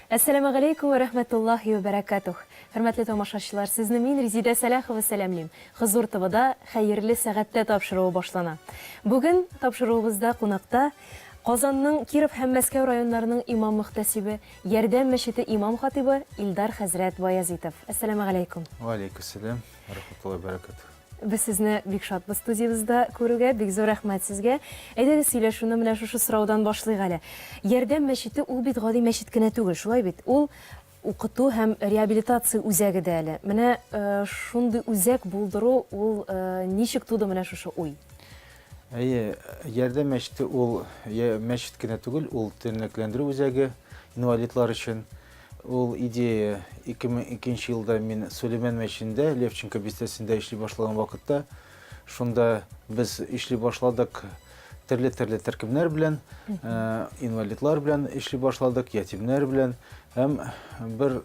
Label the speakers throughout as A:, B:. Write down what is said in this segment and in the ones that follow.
A: Assalamu alaikum wa rahmatullahi wa barakatuh. Hürmetli tamaşaçılar, sizni min Резида Саляхова сәламлим. Хызур тыбыда хәерле сәгатьтә тапшыруы башлана. Бүген тапшыруыбызда кунакта Казанның Киров һәм Мәскәү районнарының имам мөхтәсибе, Ярдәм мәчете имам хатибы Илдар хәзрәт Баязитов. Ассаламу алейкум.
B: Ва алейкум ассалам ва рахматуллахи ва баракатух.
A: Без сезне бик шатбыз студиябызда күрүгә, бик зур рәхмәт сезгә. Әйдәгез сөйләшүне менә шушы сораудан башлыйк әле. Ярдәм мәчете ул бит гади мәчет кенә түгел, шулай бит? Ул укыту һәм реабилитация үзәге дә әле. Менә шундый үзәк булдыру ул ничек туды менә шушы уй?
B: Ярдәм мәчете ул мәчет кенә түгел, ул тернәкләндерү үзәге инвалидлар өчен. Ул идея 2002 елда мин Сөлейман мәчетендә, Левченко бистәсендә эшли башлаган вакытта, шунда без эшли башладык төрле төркемнәр белән, инвалидлар белән эшли башладык, ятимнәр белән. Һәм бер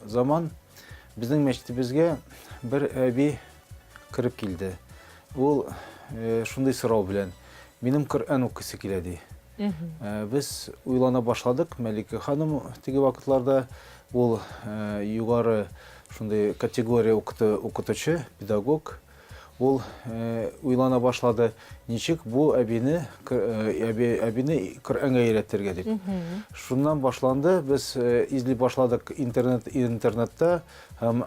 B: заман безнең мәчетебезгә бер әби кирип килде. Ул шундый сорау белән: "Минем Коръән укыйсы килә" ди. Без уйлана башладык. Мәликә ханым теге вакытларда ул югары шундый категория укытучы, педагог. Ул уйлана башлады, ничек бу әбине Коръәнгә өйрәтергә дип. Шуннан башланды. Без изли башладык интернетта һәм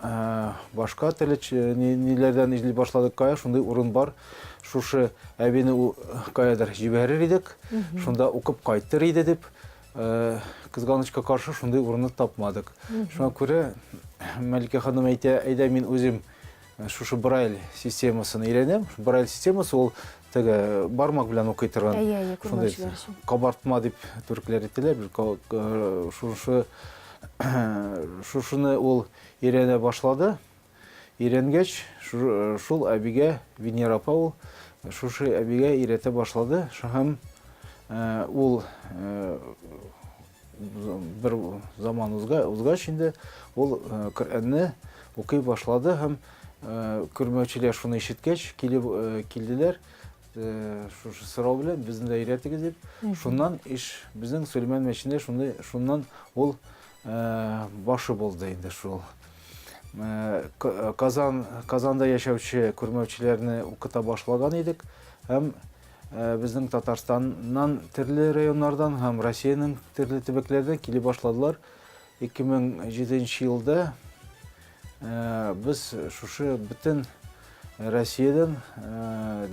B: башка ниләрдән изли башладык. Кая шундый урын бар. Шушы әбине каядыр җибәрер идек. Шунда укып кайтыр иде дип, кызганычка каршы шундый урынны тапмадык. Шуңа күрә Мәликә ханым әйтә, әйдә мин үзем шушы Брайль системасын өйрәнәм. Брайль системасы ул теге бармак белән укый торган. Шундый кабартма дип төркләр әйтәләр. Шушыны ул өйрәнә башлады. Өйрәнгәч, шул әбигә Венера апа ул шушы әбигә өйрәтә башлады. Һәм ул бер заман узгач инде ул Коръәнне укый башлады һәм күрмәүчеләр шуны ишеткәч килделәр. Шушы сорау белән безне дә өйрәтегез дип. Шуннан безнең Сөлейман мәчетендә шуннан ул башы булды инде шул. Казанда яшәүче күрмәүчеләрне укыта башлаган идек. Һәм безнең Татарстаннан төрле районнардан һәм Россиянең төрле төбәкләрдән килеп башладылар. 2007 елда без шушы бөтен Россиядән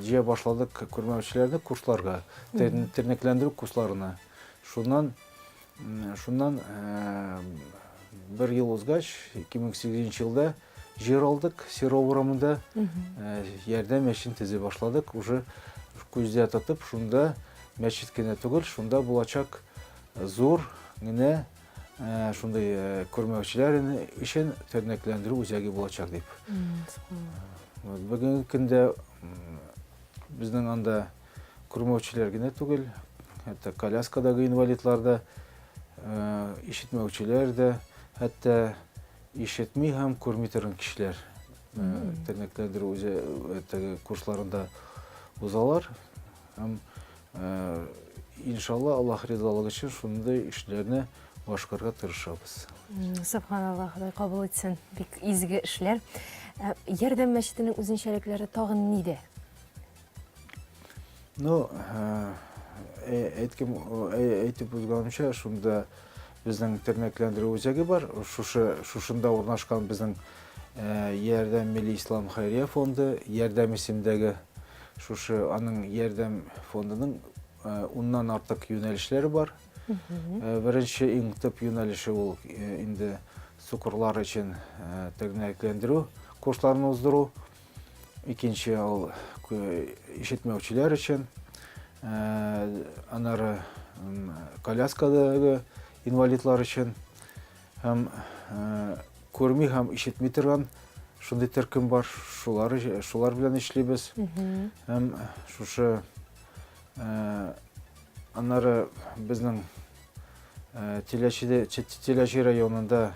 B: җыя башладык күрмәүчеләрне курсларга, тернәкләндерү курсларына. Шуннан бер ел узгач, 2008 елда җир алдык, Серов урамында ярдәм мәчетен төзеп башладык. Уже күздә тотып, шунда мәчет кенә түгел, шунда булачак зур генә шундай күрмәүчеләр өчен тернәкләндерү үзәге булачак дип. Бүгенге көндә безнең анда күрмәүчеләр генә түгел, хәтта коляскадагы инвалидлар да, ишетмәүчеләр дә, хәтта ишетми һәм күрми торган кешеләр тернәкләндерү үзәге курсларында узалар. Һәм иншалла Аллаһ ризалыгы өчен шундый эшләрне башкарырга тырышабыз.
A: Субханаллах, Ходай кабул итсен. Бик изге эшләр. Ярдәм мәчетенең үзенчәлекләре тагын нидә?
B: Әйтеп узганымча, шунда безнең тернәкләндерү үзәге бар. Шушында урнашкан безнең Ярдәм Милли Ислам Хәйрия фонды, Ярдәм исемдәге шушы аның Ярдәм фондының 10ннан артык юнәлешләре бар. Беренче иң төп юнәлеше ул инде сукырлар өчен тернәкләндерү курсларын уздыру. Икенче ул ишетмәүчеләр өчен, аннары коляскадагы инвалидлар өчен һәм күрми һәм ишетми торган шундый төркем бар. Шулар белән эшлибез. Һәм шушы аннары безнең Теләче районында,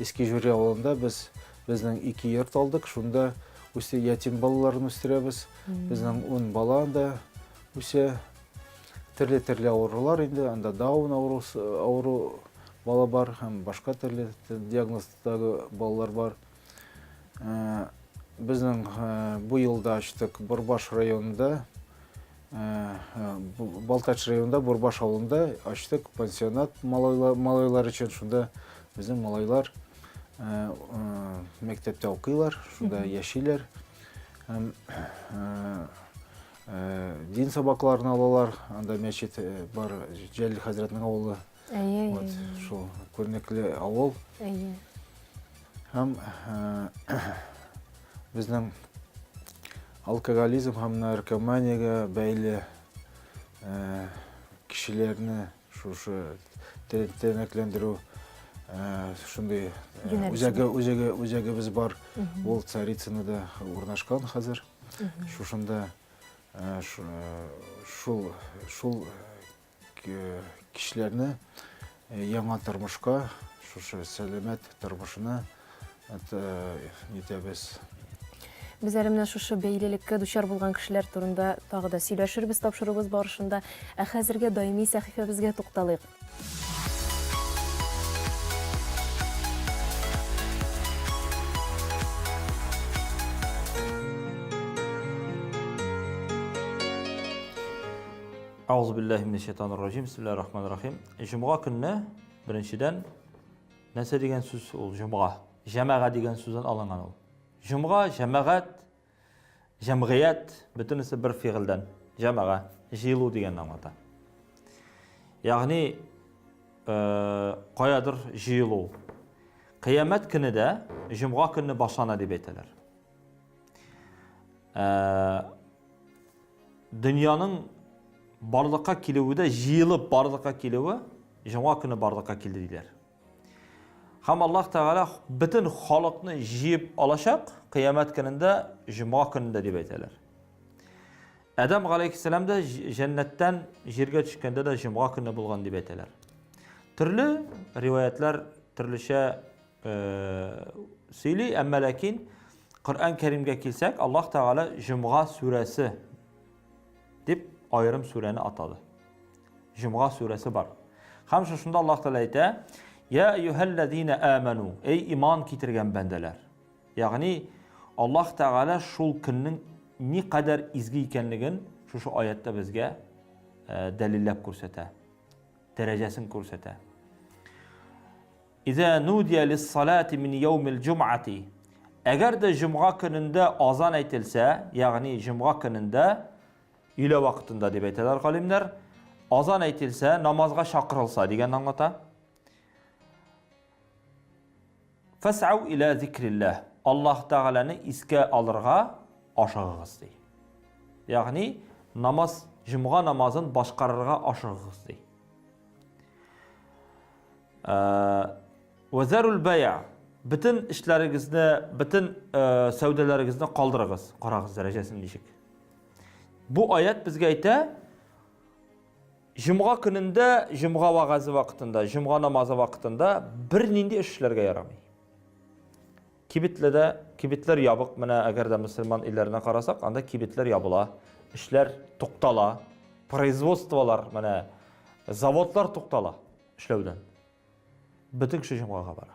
B: Иске Жюри авылында безнең 2 йорт алдык. Шунда үсә ятим балаларын үстерәбез. Безнең 10 бала анда үсә. Төрле аурулар инде, анда Даун ауру бала бар, һәм башка төрле диагноздагы балалар бар. Безнең бу елда ачтык Борбаш районында, Балтач районында, Борбаш авылында ачтык пансионат малайлар өчен. Шунда безнең малайлар мәктәптә укыйлар, шунда яшиләр. Һәм дин сабакларын алалар. Анда мәчет бар, Җәлил хәзрәтнең авылы. Вот, шул күренекле авыл. Һәм безнең алкоголизм һәм наркоманиягә бәйле кешеләрне шушы тәнәкләндерү шундый үзәгебез бар. Ул Царицынада урнашкан хәзер. Шушында шул кешеләрне яңа тормышка, шушы сәламәт тормышына нитәбез.
A: Без әле менә шушы бәйлелеккә дучар булган кешеләр турында тагы да сөйләшербез тапшыруыбыз барышында. Ә хәзергә даими сәхифәбезгә тукталыйк.
C: Аузубиллахи минашшайтанир-раҗим. Бисмиллаһир-рахманир-рахим. Җомга көнне беренчедән нәрсә дигән сүз ул? Җомга. Җәмәгать дигән сүздән алынган ул. Җомга, җәмәгать, җәмгыять бөтенесе бер фигыльдән. Җәмәга, җыелу дигәнне аңлата. Ягъни каядыр җыелу. Кыямәт көнедә җомга көнне башлана дип әйтәләр. Дөньяның барлыкка килүе, җыелып барлыкка килүе, җомга көне барлыкка килде диләр. Һәм Аллаһ Тәгалә бөтен халыкны җыеп алачак кыямәт көнендә, җомга көнендә дип әйтәләр. Адам галәйһиссәлам да җәннәттән җиргә төшкәндә дә җомга көне булган дип әйтәләр. Төрле риваятлар төрлечә сөйли, әмма ләкин Коръән Кәримгә килсәк, Аллаһ Тәгалә җомга сүрәсе дип ayırım surəni atadı. Cümğa surəsi var. Һәм шушында Аллаһ Тәгалә әйтә: "Я әйюһәлләзинә аману", ey иман китергән бәндәләр. Ягъни Аллаһ Тәгалә шул көннең ни кадәр изге икәнлеген шушы аятта безгә дәлилләп күрсәтә, дәрәҗәсен күрсәтә. "Иза нудия лис-салати мин яумил җумъати", әгәр дә җомга көнендә азан әйтелсә, ягъни җомга көнендә Үйле вакытында дип әйтәләр галимнәр, азан әйтелсә, намазга чакырылса дигән аңлата. Фас'ау иля зикрилләх. Аллаһ Тәгаләне искә алырга ашыгыгыз ди. Ягъни намаз, җомга намазын башкарырга ашыгыгыз ди. Вазарул бәйъ. Бүтән эшләрегезне, бүтән сәүдәләрегезне калдырыгыз. Карагыз дәрәҗәсен ничек. Бу аят безгә әйтә, җомга көнендә, җомга вагазы вакытында, җомга намазы вакытында бер нинди эшләргә ярамый. Кибетләр ябык, менә әгәр дә мөселман илләренә карасак, анда кибетләр ябыла, эшләр туктала, производстволар, менә заводлар туктала эшләүдән. Бүтән кеше җомгага бара.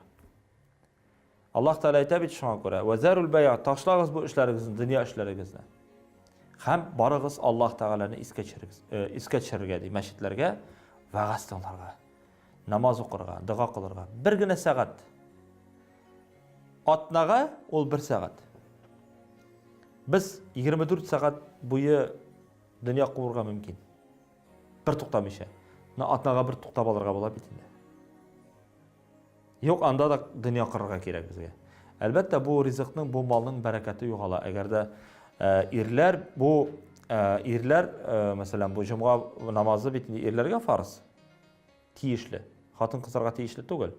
C: Аллаһ Тәгалә әйтә бит шуңа күрә: "Вазарул бәйъ", ташлагыз бу эшләрегезне, дөнья эшләрегезне. Һәм барыгыз Аллаһ Тәгаләне искә төшерергә ди, мәчетләргә, вагаз тыңларга, намаз укырга, дуга кылырга. Бер генә сәгать. Атнага ул 1 сәгать. Без 24 сәгать буе дөнья курырга мөмкин. Бер туктамыйча. Атнага бер туктап алырга була бит инде. Юк, анда да дөнья кырырга кирәк безгә. Әлбәттә, бу ризыкның, бу малның бәрәкәте югала. Әгәр дә ирләр, мәсәлән, бу җомга намазы бит ирләргә фарыз. Тиешле. Хатын кызларга тиешле түгел.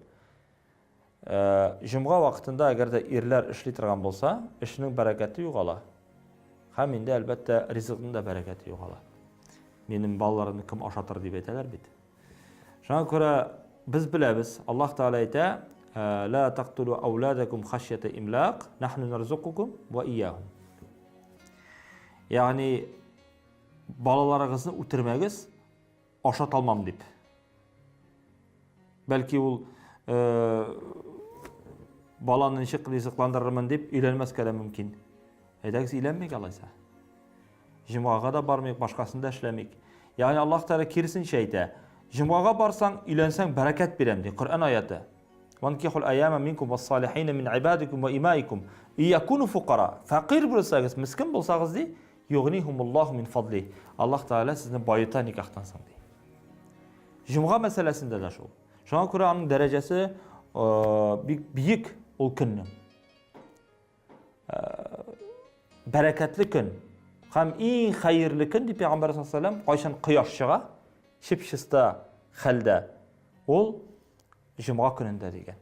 C: Җомга вакытында әгәр дә ирләр эшли торган булса, эшнең бәрәкәте югала. Һәм инде әлбәттә ризыкның да бәрәкәте югала. Минем балаларымны кем ашатыр дип әйтәләр бит. Шуңа күрә biz bilamiz, Alloh taolo aytadi: "La taqtulu awladakum khashyata imlaq, nahnu narzuqukum va iyyahum." Ya'ni balalaringizni o'tirmagiz, oshat olmam deb. Бәлки ул баланы ничек ризыкландырырмын дип өйләнмәскә дә мөмкин. Әйдәгез өйләнмәйк алайса. Җомгага да бармыйк, башкасын да эшләмик. Ягъни Аллаһ Тәгалә киресенчә әйтә. Җомгага барсаң, өйләнсәң бәрәкәт бирәм ди. Коръән аяты. Ванкихул аяма минкум вас-салихин мин ибадикум ва имаикум иякуну фуқара. Фақир булсагыз, мискин булсагыз ди, югнихумуллаху мин фадли. Аллаһ Тәгалә сезне байыта никахтан соң ди. Җомга мәсьәләсендә дә шул. Шуңа күрә аның дәрәҗәсе бик биек ул көннең. Бәрәкәтле көн. Һәм иң хәерле көн дип Пәйгамбәр саллаллаһу алейһи ва саллям кайчан кояш чыга, чип-чиста хәлдә, ул җомга көнендә дигән.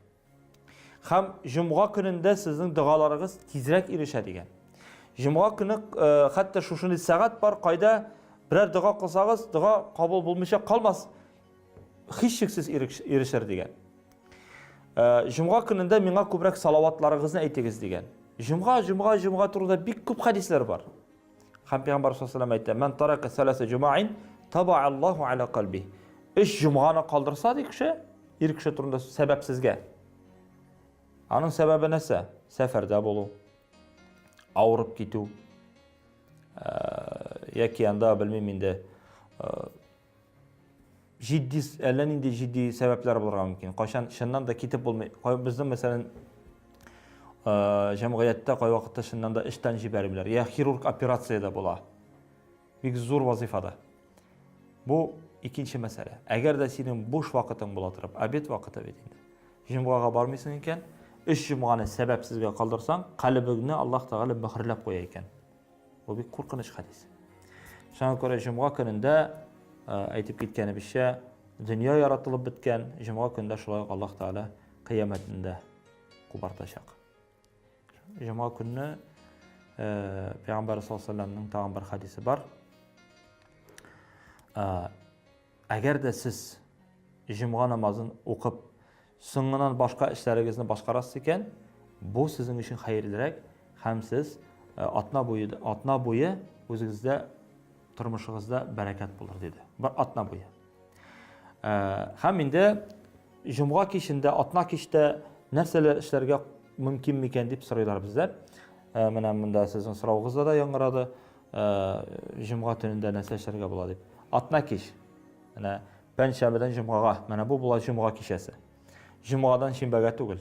C: Һәм җомга көнендә сезнең дугаларыгыз тизрәк ирешә дигән. Җомга көне хәтта шушындай сәгать бар, кайда берәр дуга кылсагыз, дуга кабул булмыйча калмас. Һичшиксез ирешер дигән. Җомга көнендә миңа күбрәк салаватларыгызны әйтегез дигән. Җомга турында бик күп хәдисләр бар. Һәм Пәйгамбәр саллаллаһу алейһи ва саллям әйтә: "Ман тарака саласа җумаин таба Аллаһу аля калби." Өч җомганы калдырса ди кеше, ир кеше турында сәбәпсезгә. Аның сәбәбе нәрсә? Сәфәрдә булу, авырып китү, яки анда белмим инде җитди, әллә нинди җитди сәбәпләр булырга мөмкин. Кайчан чыннан да китеп булмый. Безнең мәсәлән җәмгыятьтә кай вакытта чыннан да эштән җибәрәләр. Я хирург операцияда була. Бик зур вазифада. Бу икенче мәсьәлә. Әгәр дә синең буш вакытың була торып, обед вакыты бит инде. Җомгага бармыйсың икән, өч җомганы сәбәпсезгә калдырсаң, калбыңны Аллаһ Тәгалә мөхрләп куя икән. Бу бик куркыныч хәдис. Шуңа күрә җомга көнендә әйтеп киткәнебезчә, дөнья яратылып биткән, җомга көндә шулай Аллаһ Тәгалә кыямәтендә кубартачак. Җомга көнне Пәйгамбәр саллаллаһу алейһи ва саллямның тагын бер хәдисе бар. Әгәр дә сез җомга намазын укып, соңыннан башка эшләрегезне башкарасыз икән, бу сезнең өчен хәерлерәк, һәм сез атна буе үзегездә тормышыгызда бәрәкәт булыр диде. Бер атна буе. Һәм инде җомга кичендә, атна кичтә нәрсәләр эшләргә мөмкин микән дип сорыйлар бездән. Менә монда сезнең сорауыгызда да яңгырады. Җомга төнендә нәрсә эшләргә була дип. Атна кич. Менә пәнҗшәмбедән җомгага, менә бу була җомга кичәсе. Җомгадан шимбәгә түгел.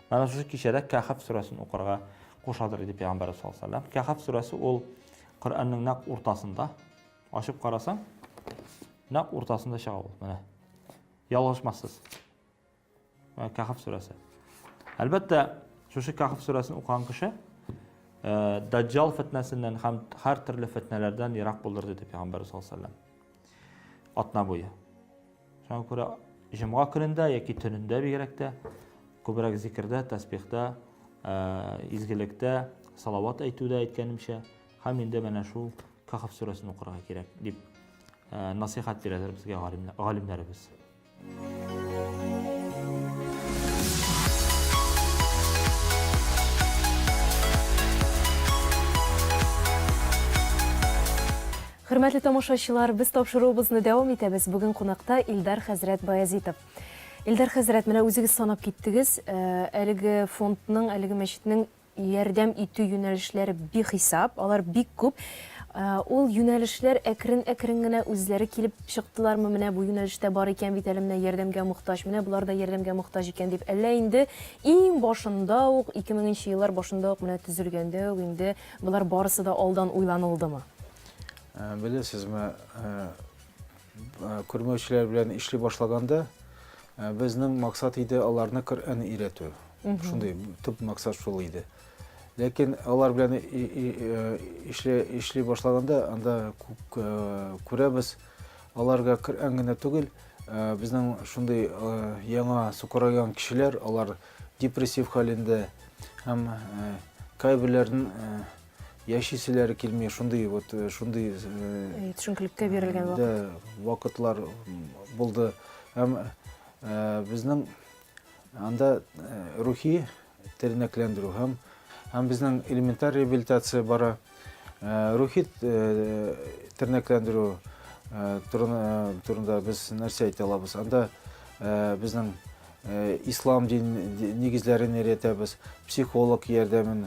C: Менә шушы кичәдә Кәһф сүрәсен укырга кушадыр дип Пәйгамбәр саллаллаһу алейһи ва саллям. Кәһф сүрәсе ул Коръәннең нәкъ уртасында. Ачып карасаң, нәкъ уртасында чыга ул. Менә. Ялгышмассыз. Кәһф сүрәсе. Әлбәттә, шушы Кәһф сүрәсен укыган кеше Даҗҗал фитнәсеннән һәм һәр төрле фитнәләрдән ерак булыр диде Пәйгамбәр саллаллаһу алейһи ва саллям. Атна буе. Шуңа күрә җомга көнендә яки төнендә бигрәк тә күбрәк зикрдә, тәсбихтә, изгелектә, салават әйтүдә әйткәнемчә, һәм инде менә шул Кәһф сүрәсен укырга кирәк дип насихат бирәләр безгә галимнәребез.
A: Хөрмәтле тамашачылар, без тапшыруыбызны дәвам итәбез. Бүген кунакта Илдар хәзрәт Баязитов. Илдар хәзрәт, менә үзегез санап киттегез, әлеге фондның, әлеге мәчетнең ярдәм итү юнәлешләре бихисап, алар бик күп. Ул юнәлешләр әкрен генә үзләре килеп чыктылармы, менә бу юнәлештә бар икән бит әле, менә ярдәмгә мохтаҗ, менә булар да ярдәмгә мохтаҗ икән дип, әллә инде иң башында ук 2000 еллар башында ук менә төзелгәндә ук инде булар барысы да алдан уйланылдымы?
B: Белесезме, күрмәүчеләр белән эшли башлаганда, безнең максат иде аларны Коръән өйрәтү. Шундый төп максат шул иде. Ләкин алар белән эшли башлаганда, анда күрәбез, аларга Коръән генә түгел, безнең шундый яңа сукырайган кешеләр, алар депрессив хәлендә, һәм кайберләрнең яшиселәре килмей, шундый
A: төшенкелеккә бирелгән
B: вакытлар булды. Һәм безнең анда рухи тернәкләндерү һәм безнең элементар реабилитация бара. Рухи тернәкләндерү турында без нәрсә әйтә алабыз? Анда безнең ислам нигезләрен өйрәтәбез, психолог ярдәмен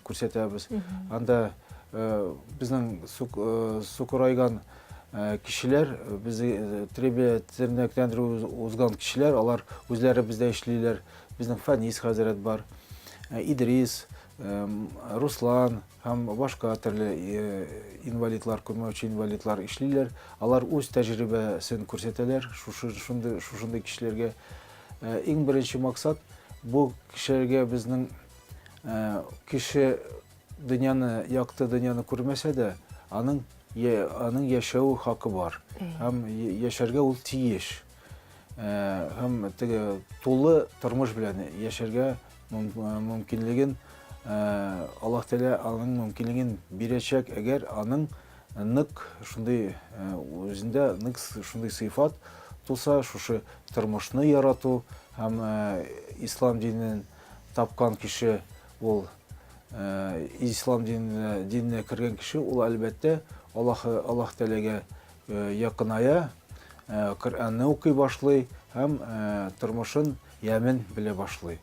B: күрсәтәбез. Анда безнең сукырайган кешеләр, без тернәкләндерү узган кешеләр, алар үзләре бездә эшлиләр. Безнең Фанис хәзрәт бар, Идрис, Руслан һәм башка төрле инвалидлар, күрмәүче инвалидлар эшлиләр. Алар үз тәҗрибәсен күрсәтәләр шушындый кешеләргә. Иң беренче максат бу кешеләргә безнең кеше дөньяны, якты дөньяны күрмәсә дә, аның яшәү хакы бар. Һәм яшәргә ул тиеш. Һәм теге тулы тормыш белән яшәргә мөмкинлеген Аллаһ Тәгалә аның мөмкинлеген бирәчәк, әгәр аның нык шундый үзендә нык шундый сыйфат туса, шушы тормышны ярату һәм ислам динен тапкан кеше, ул ислам диненә кергән кеше, ул әлбәттә Аллаһ Тәгаләгә якыная, Коръәнне укый башлый һәм тормышын ямен белә башлый.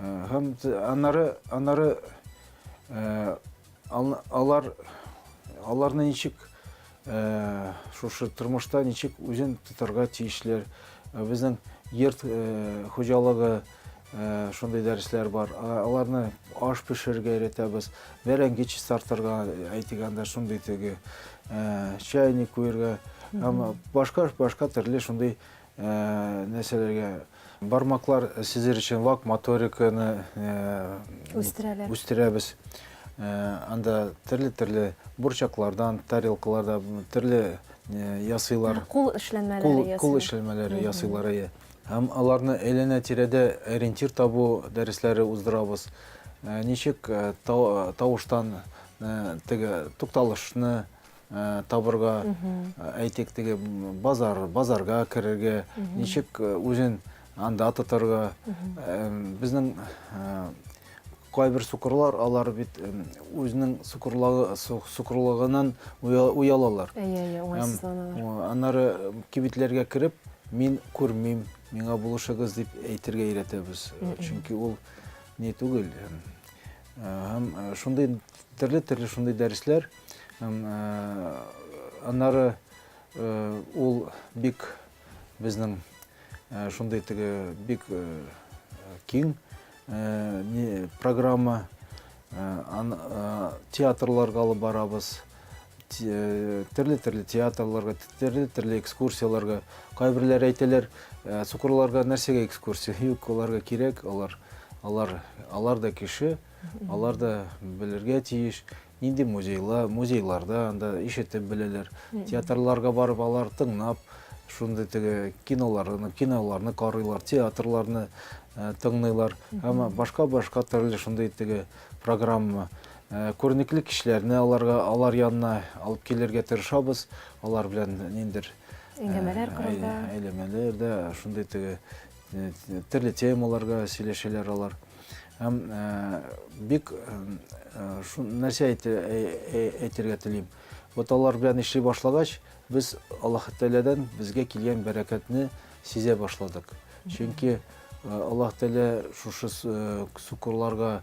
B: Һәм аннары аларны ничек шушы тормышта ничек үзен тотарга тиешләр. Безнең йорт хуҗалыгы шундый дәресләр бар. Аларны аш пешерергә өйрәтәбез, бәрәңге чистартырга, әйтгәндә шундый теге чайник куярга һәм башка төрле шундый нәрсәләргә бармаклар сизер өчен вак моториканы үстерәбез. Анда төрле бурчаклардан, тарелкалардан төрле ясыйлар.
A: Кул эшләнмәләре
B: ясыйлар. Һәм аларны әйләнә-тирәдә ориентир табу дәресләре уздырабыз. Ничек тавыштан теге тукталышны табырга, әйтик теге базарга керергә, ничек үзен анда тотарга. Безнең кайбер сукырлар, алар бит үзенең сукырлыгыннан уялалар. Аннары кибетләргә кереп, мин күрмим, миңа булышыгыз дип әйтергә өйрәтәбез. Чөнки ул не түгел. Һәм шундый төрле шундый дәресләр. Аннары ул бик безнең шундый теге бик киң программа, театрларга алып барабыз, төрле театрларга, төрле экскурсияларга. Кайберләр әйтәләр, сукырларга нәрсәгә экскурсия? Юк, аларга кирәк, алар да кеше, алар да белергә тиеш. Нинди музейларда анда ишетеп беләләр. Театрларга барып, алар тыңлап, шундый теге киноларны карыйлар, театрларны тыңлыйлар. Һәм башка төрле шундый теге программа. Күренекле кешеләрне алар янына алып килергә тырышабыз. Алар белән ниндер әйләмәләр дә шундый теге төрле темаларга сөйләшәләр алар. Һәм бик нәрсә әйтергә телим. Вот алар белән эшли башлагач, без Аллаһ Тәгаләдән безгә килгән бәрәкәтне сизә башладык. Чөнки Аллаһ Тәгалә шушы сукырларга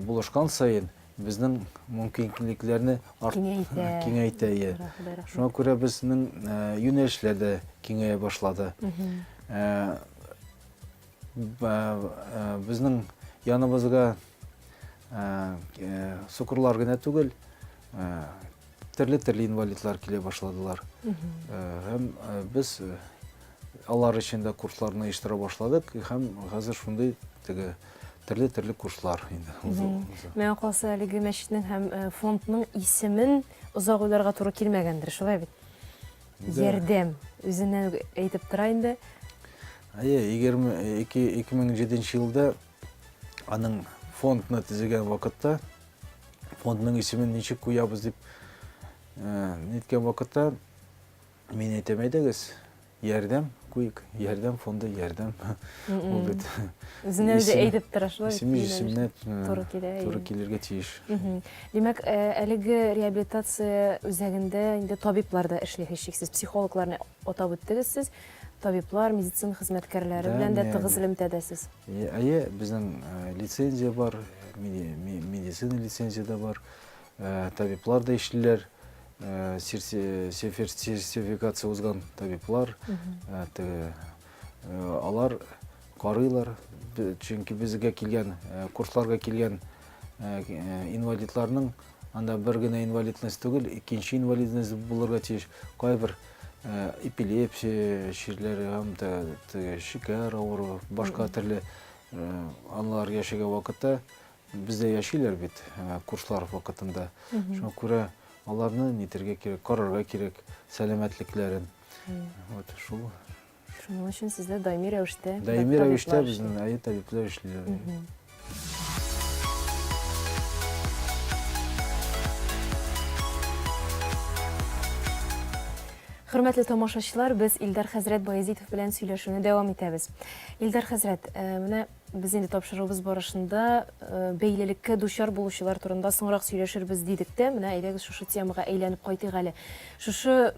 B: булышкан сайын безнең мөмкинлекләрне киңәйтә. Шуңа күрә безнең юнәлешләр дә киңәя башлады. Безнең яныбызга сукырлар гына түгел, төрле инвалидлар килә башладылар. Һәм без алар өчен дә курсларны оештыра башладык. Һәм хәзер шундый теге төрле курслар инде.
A: Мен калса әлеге мәчетнең һәм фондның исемен озак уйларга туры килмәгәндер, шулай бит? Ярдәм үзеннән әйтеп тора инде.
B: 2007 елда аның фондны төзегән вакытта, фондның исемен ничек куябыз дип ниткән вакытта, мин әйтәм, әйдәгез, ярдәм куйык, ярдәм фонды, ярдәм. Ул бит
A: Үзеннән әйтеп тора, шулай бит?
B: Исеме туры килергә тиеш.
A: Димәк, әлеге реабилитация үзәгендә инде табиблар да эшли, һичшиксез, психологларны атап үттегез сез. табиблар, медицина хезмәткәрләре белән дә тыгыз элемтәдәсез.
B: Әйе, безнең лицензия бар, медицина лицензия да бар, табиблар да эшлиләр, сертификация узган табиблар, алар карыйлар, чөнки безгә килгән, курсларга килгән инвалидларның анда бер генә инвалидность түгел, икенче инвалидность булырга тиеш. Кайбер эпилепсия чирләре һәм шикәр авыруы, башка төрле анлар яшәгән вакытта бездә яшиләр бит курслар вакытында. Шуңа күрә аларны нитәргә кирәк, карарга кирәк сәламәтлекләрен. Вот шул.
A: Шуның өчен сездә даими рәвештә
B: Безнең табиблар эшлиләр.
A: Хөрмәтле тамашачылар, без Илдар хәзрәт Баязитов белән сөйләшүне дәвам итәбез. Илдар хәзрәт, менә без инде тапшыруыбыз барышында бәйлелеккә дучар булучылар турында соңрак сөйләшербез дидек тә, менә әйдәгез шушы темага әйләнеп кайтыйк әле. Шушы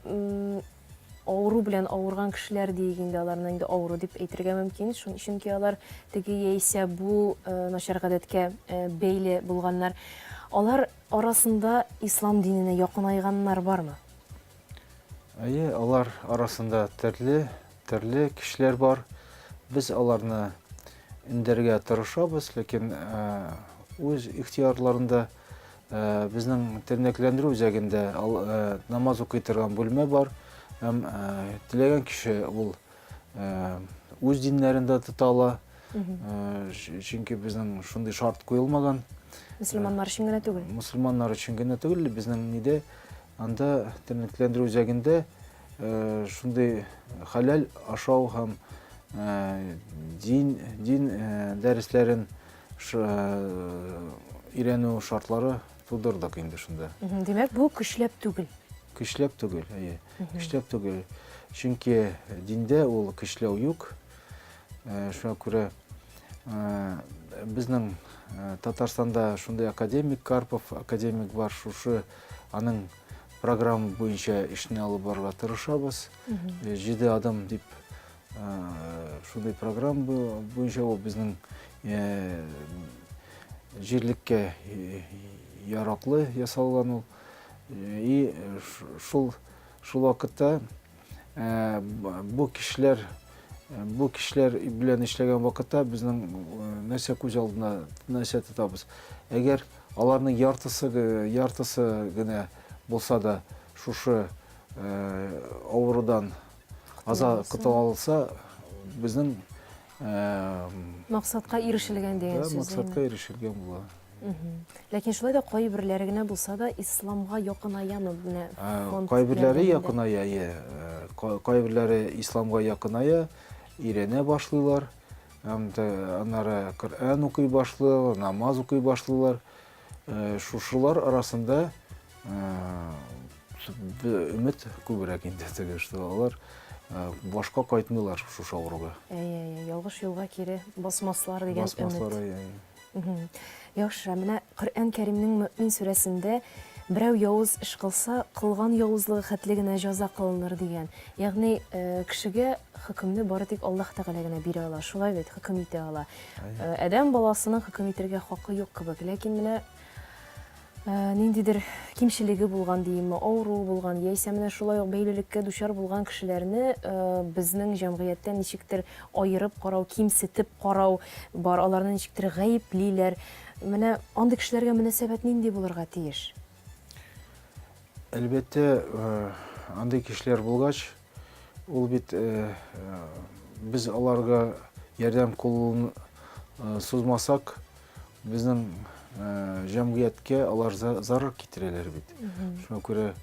A: авыру белән авырган кешеләр диек инде, аларны инде авыру дип әйтергә мөмкин, чөнки алар теге яисә бу начар гадәткә бәйле булганнар. Алар арасында ислам диненә якынайганнар бармы?
B: Әйе, алар арасында төрле кешеләр бар. Без аларны индәргә тырышабыз, ләкин үз ихтиярларында безнең тернәкләндерү үзәгендә намаз укый торган бүлмә бар. Һәм теләгән кеше ул үз диннәрендә тота ала. Чөнки безнең шундый шарт куелмаган.
A: Мөселманнар өчен генә түгел.
B: Мөселманнар өчен генә түгел, безнең ниде анда тернәкләндерү үзәгендә шундый халал ашау һәм дин дәресләрен өйрәнү шартлары тудырдык инде шунда.
A: Димәк, бу көчләп түгел.
B: Көчләп түгел, әйе. Көчләп түгел. Чөнки диндә ул көчләү юк. Шуңа күрә безнең Татарстанда шундай академик Карпов академик бар, шушы аның программа буенча эшне алып барырга тырышабыз. 7 адам дип шундай программа буенча ул безнең җирлеккә яраклы ясалган ул. И шул вакытта бу кешеләр белән эшләгән вакытта безнең нәрсә күз алдына нәрсә тотабыз. Әгәр аларның яртысы генә булса да шушы авырудан азат кытылса, безнең
A: Максатка ирешелгән дигән сүз.
B: Максатка ирешелгән була.
A: Ләкин шулай да кайберләре генә булса да исламга якынаямы менә фонд.
B: Кайберләре якыная, кайберләре исламга якыная, өйрәнә башлыйлар. Һәм аннары Коръән укый башлыйлар, намаз укый башлыйлар. Шушылар арасында өмет күбрәк инде теге, что алар башка кайтмыйлар шушы авыруга.
A: Ялгыш юлга кире басмаслар дигән өмет. Яхшы, менә Коръән Кәримнең Мөмин сүрәсендә берәү явыз эш кылса, кылган явызлыгы хәтле генә җәза кылыныр дигән. Ягъни кешегә хөкемне бары тик Аллаһ Тәгалә генә бирә ала, шулай бит хөкем итә ала. Адәм баласының хөкем итәргә хакы юк кебек, ләкин менә ниндидер кимчелеге булган дийме, авыру булган, яисә менә шулай ук бәйлелеккә дучар булган кешеләрне безнең җәмгыятьтә ничектер аерып карау, кимсетеп карау бар, аларны ничектер гаеплиләр. Менә андый кешеләргә мөнәсәбәт нинди булырга тиеш?
B: Әлбәттә, андый кешеләр булгач, ул бит без аларга ярдәм кулын сузмасак, безнең җәмгыятькә алар зарар китерәләр бит. Шуңа күрә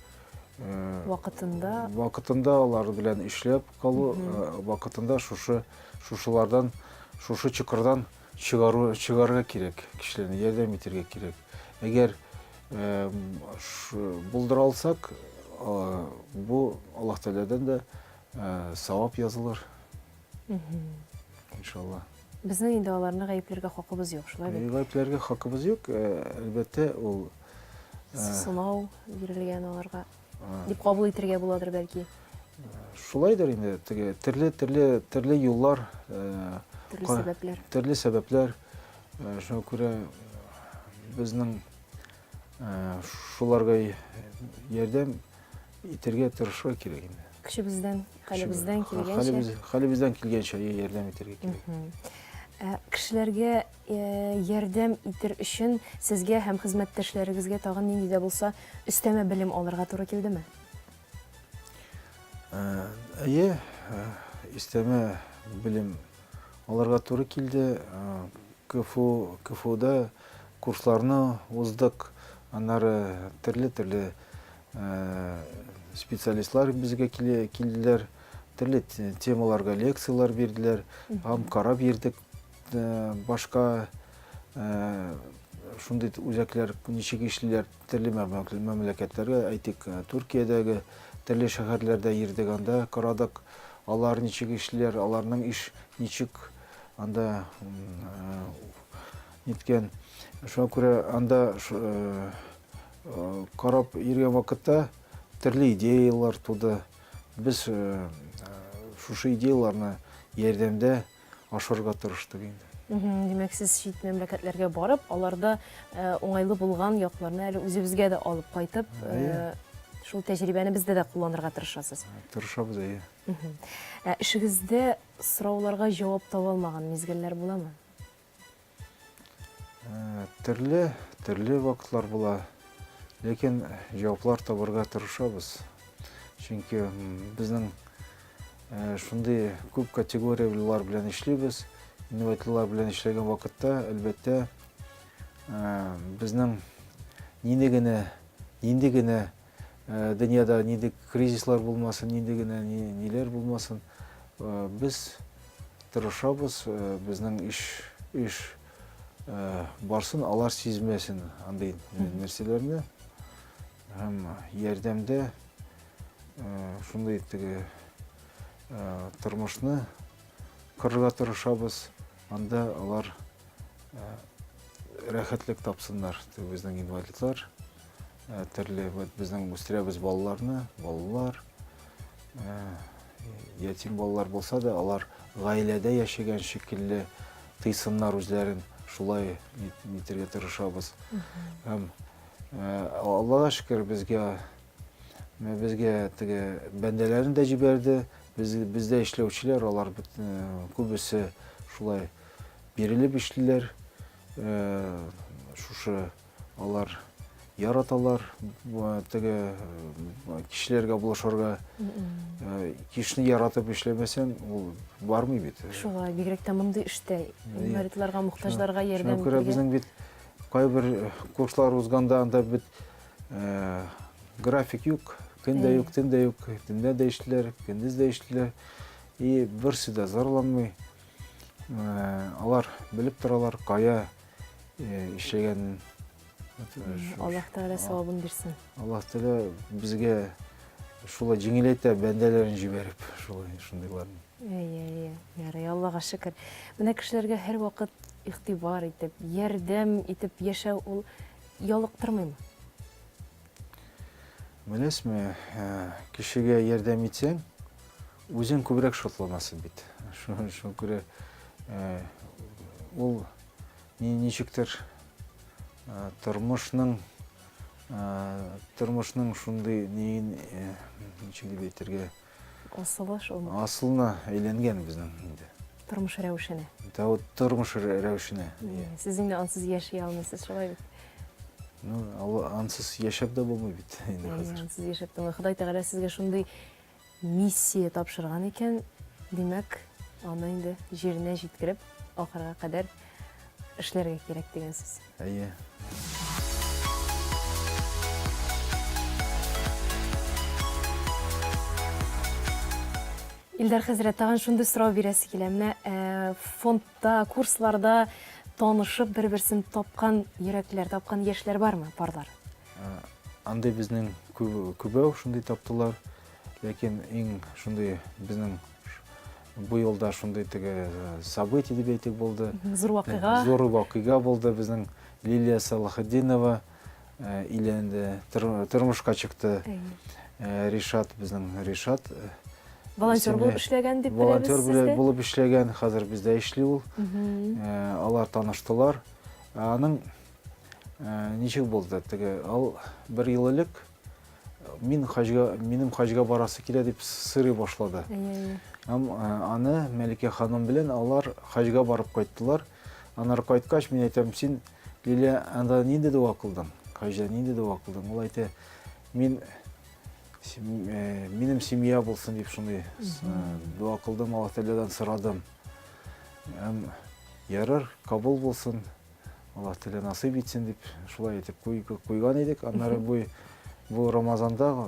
B: вакытында алар белән эшләп калу, вакытында шушылардан, шушы чокырдан чыгарга кирәк, кешеләрне ярдәм итәргә кирәк. Әгәр булдыра алсак, бу Аллаһ Тәгаләдән дә савап язылыр. Иншалла.
A: Безнең инде аларны гаепләргә хакыбыз юк, шулай бит.
B: Гаепләргә хакыбыз юк, әлбәттә ул
A: сынау бирелгән аларга дип кабул итәргә буладыр бәлки.
B: шулайдыр инде, теге төрле юллар,
A: Төрле сәбәпләр.
B: төрле сәбәпләр. Шуңа күрә безнең шуларга ярдәм итәргә тырышырга кирәк инде.
A: Кешебездән, хәлебездән килгәнчә.
B: Хәлебездән килгәнчә ярдәм итәргә кирәк.
A: Кешеләргә ярдәм итер өчен сезгә һәм хезмәттәшләрегезгә тагын нинди дә булса өстәмә белем алырга туры килдеме?
B: Әйе, өстәмә белем алырга туры килде. КФУда курсларны уздык. Аннары төрле специалистлар безгә килделәр. Төрле темаларга лекциялар бирделәр. Һәм карап йөрдек. Башка шундый үзәкләр ничек эшлиләр төрле мәмләкәтләргә, әйтик, Туркиядәге төрле шәһәрләрдә йөрдек, анда карадык, алар ничек эшлиләр, аларның эш ничек анда ниткән. Шуңа күрә анда карап йөргән вакытта төрле идеялар туды. Без шушы идеяларны ярдәмдә ашырга тырыштык инде.
A: Димәк, сез чит мәмләкәтләргә барып, аларда уңайлы булган якларны әле үзебезгә дә алып кайтып, шул тәҗрибәне бездә дә кулланырга тырышасыз.
B: Тырышабыз, әйе.
A: Эшегездә сорауларга җавап таба алмаган мизгелләр буламы?
B: Төрле вакытлар була. Ләкин җаваплар табарга тырышабыз. Чөнки безнең шундый күп категориялар белән эшлибез. Инноваторлар белән эшләгән вакытта, әлбәттә, безнең нинди генә дөньяда нинди кризислар булмасын, нинди генә ниләр булмасын, без тырышабыз, безнең эш барсын, алар сизмәсен андый нәрсәләрне. Һәм ярдәмдә шундый теге тормышны кырга тырышабыз, анда алар рәхәтлек тапсыннар. Безнең инвалидлар, төрле безнең үстерәбез балаларны, балалар, ятим балалар булса да, алар гаиләдә яшәгән шикелле тыйсыннар үзләрен, шулай нитәргә тырышабыз. Һәм Аллага шөкер, безгә теге бәндәләрен дә җибәрде. Бездә эшләүчеләр, алар күбесе шулай бирелеп эшлиләр. Шушы алар яраталар, теге кешеләргә булышырга. Кешене яратып эшләмәсәң, ул бармый бит.
A: Шулай, бигрәк тә мондый эштә инвалидларга, мохтаҗларга ярдәм
B: итәргә. Шуңа күрә безнең бит кайбер курслар узганда, анда бит график юк. Көндә юк, төндә юк, төндә дә эшлиләр, көндез дә эшлиләр. И берсе дә зарланмый. Алар белеп торалар, кая эшләгәнен.
A: Аллаһ Тәгалә савабын бирсен.
B: Аллаһ Тәгалә безгә шулай җиңеләйтә, бәндәләрен җибәреп, шундыйларны.
A: Ярый, Аллага шөкер. Менә кешеләргә һәр вакыт игътибар итеп, ярдәм итеп яшәү ул ялыктырмыймы?
B: Беләсезме, кешегә ярдәм итсәң, үзең күбрәк шатланасың бит. Шуңа күрә ул ничектер тормышның шундый ничек дип әйтергә, асылына әйләнгән безнең инде.
A: Тормыш рәвешенә.
B: Тормыш рәвешенә.
A: Сез инде ансыз яши алмыйсыз, шулай бит.
B: Ансыз яшәп дә булмый бит инде хәзер.
A: Ансыз яшәп тә, Ходай Тәгалә сезгә шундый миссия тапшырган икән, димәк, аны инде җиренә җиткереп, ахырга кадәр эшләргә кирәк дигәнсез.
B: Әйе.
A: Илдар хәзрәт, тагын шундый сорау бирәсе килә. Менә фондта, курсларда танышып, бер-берсен тапкан йөрәкләр, тапкан яшьләр бармы, парлар?
B: Андай безнең күбәү шундый таптылар. Ләкин иң шундый безнең бу елда шундый теге событие дип әйтик булды.
A: Зур вакыйга.
B: Зур вакыйга булды. Безнең Лилия Салахетдинова иләнде, тормышка чыкты. Ришат, безнең Ришат
A: Волонтер булып эшләгән дип беләбез
B: волонтер
A: сездә.
B: булып эшләгән, хәзер бездә эшли ул. Алар таныштылар. Аның ничек булды? Теге ал бер ел элек минем хаҗга барасы килә дип сырый башлады. Аны Мәликә ханым белән алар хаҗга барып кайттылар. Аннары кайткач, мин әйтәм, син Лилия, анда нинди дуа кылдың? Хаҗда нинди дуа кылдың? Ул әйтә, минем семья булсын дип шундый дуа кылдым, Аллаһ Тәгаләдән сорадым. Ярар, кабул булсын. Аллаһ Тәгалә насыйп итсен дип шулай итеп куйган идек. Аннары бу Рамазанда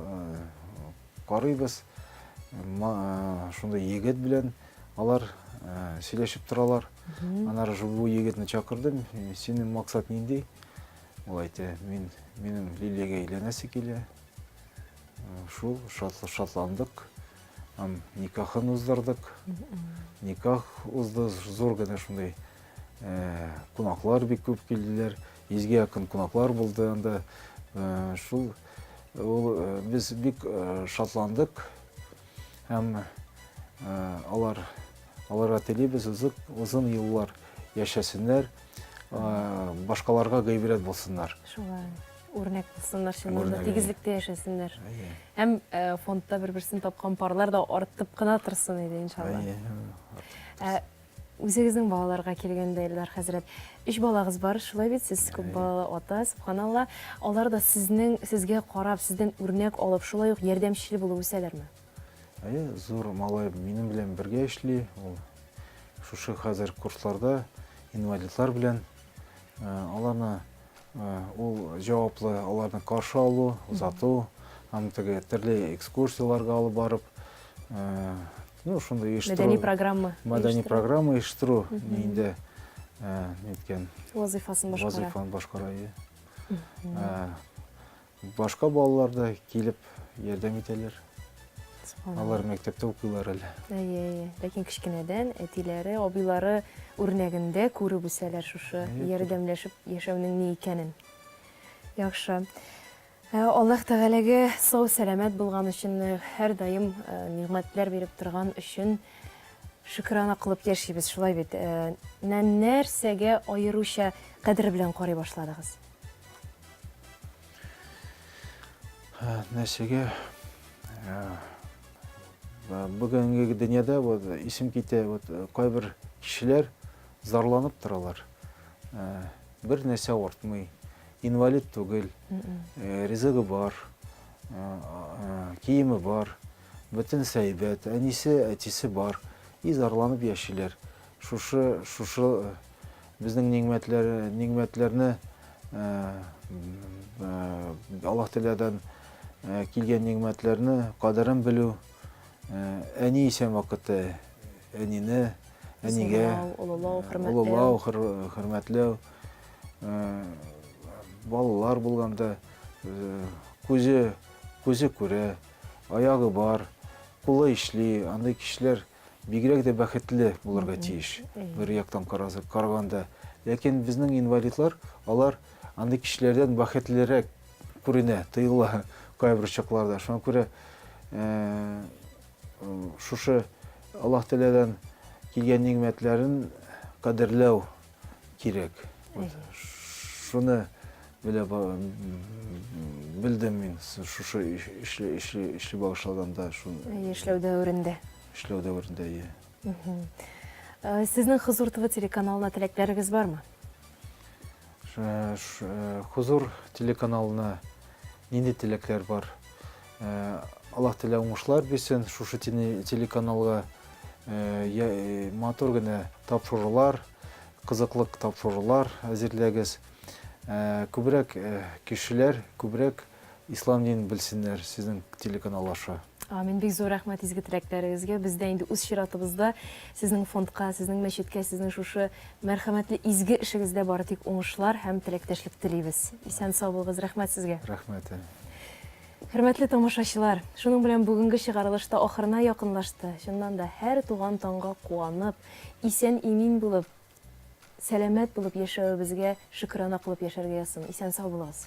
B: карыйбыз. Шундай егет белән алар сөйләшеп торалар. Аннары бу егетне чакырдым. Синең максат нинди? Ул әйтә, минем Лилиягә әйләнәсе килә. Шул шатландык. Никахын уздырдык. Никах узды, зур гына шундай. Кунаклар бик күп килделәр. 100-гә якын кунаклар булды анда. Шул без бик шатландык. Һәм аларга телибез узын еллар яшәсеннәр, башкаларга гыйбрәт булсыннар.
A: Шулай. Үрнәк булсыннар, шунда тигезлектә яшәсеннәр. Һәм фондта бер-берсен тапкан парлар да артып кына торсын иде иншалла. Үзегезнең балаларга килгәндә, Илдар хәзрәт, 3 балагыз бар, шулай бит, сез күп балалы ата, субханалла. Алар да сезгә карап, сездән үрнәк алып, шулай ук ярдәмчел булып үсәләрме?
B: Зур малай минем белән бергә эшли. Ул шушы хәзер курсларда инвалидлар белән аларны ул җаваплы, аларны каршы алу, узату, һәм теге төрле экскурсияларга алып барып, шундай
A: Мәдәни программа.
B: Мәдәни программа оештыру инде ниткән
A: Вазифасын
B: башкара. Башка балалар да килеп ярдәм итәләр. Алар мәктәптә укыйлар әле.
A: Ләкин кичкенәдән әтиләре, абыйлары үрнәгендә күреп үсәләр шушы ярдәмләшеп яшәүнең ни икәнен. Яхшы. Аллаһ Тәгаләгә сау сәламәт булган өчен, һәр даим нигъмәтләр биреп торган өчен шөкранә кылып яшибез, шулай бит. Нәрсәгә аеруча кадер белән карый башладыгыз?
B: Нәрсәгә бүгенге дөньяда исем китә, кайбер кешеләр зарланып торалар. Бер нәрсә артмый, инвалид түгел, ризыгы бар, киеме бар, бөтен сәйбәт, әнисе, әтисе бар, и зарланып яшиләр. Шушы безнең ниғмәтләрне Аллаһ Тәгаләдән килгән ниғмәтләрне кадерен белү, әни исән вакыты, әнигә улылау, хөрмәтләү, балалар булганда күзе күрә, аягы бар, кулы эшли, андай кешеләр бигрәк дә бәхетле булырга тиеш. Бер яктан караганда. Ләкин безнең инвалидлар, алар андай кешеләрдән бәхетлерәк күренә, тыела кайбер чакларда. Шуңа күрә шушы Аллаһ Тәгаләдән килгән ниғмәтләрен кадерләү кирәк. Шуны белдем мин шушы эшли багышлаганда,
A: эшләү дәверендә. Сезнең Хозур ТВ телеканалына теләкләрегез бармы?
B: Хозур телеканалына нинди теләкләр бар? Аллаһ Тәгалә уңышлар бирсен, шушы телеканалга матур гына тапшырулар, кызыклык тапшырулар әзерләгез. Күбрәк кешеләр, күбрәк ислам динен белсеннәр сезнең телеканал аша.
A: Амин, бик зур рәхмәт изге теләкләрегезгә. Бездә инде үз чиратыбызда сезнең фондка, сезнең мәчеткә, сезнең шушы мәрхәмәтле изге эшегездә бары тик уңышлар һәм теләктәшлек телибез. Исән сау булыгыз, рәхмәт сезгә.
B: Рәхмәт.
A: Хөрмәтле тамашачылар, шуның белән бүгенге чыгарылышта ахырына якынлашты. Шуннан да һәр туган таңга куанып, исән имин булып, сәламәт булып яшәүебезгә шөкранә кылып яшәргә ясын. Исән сау булыгыз.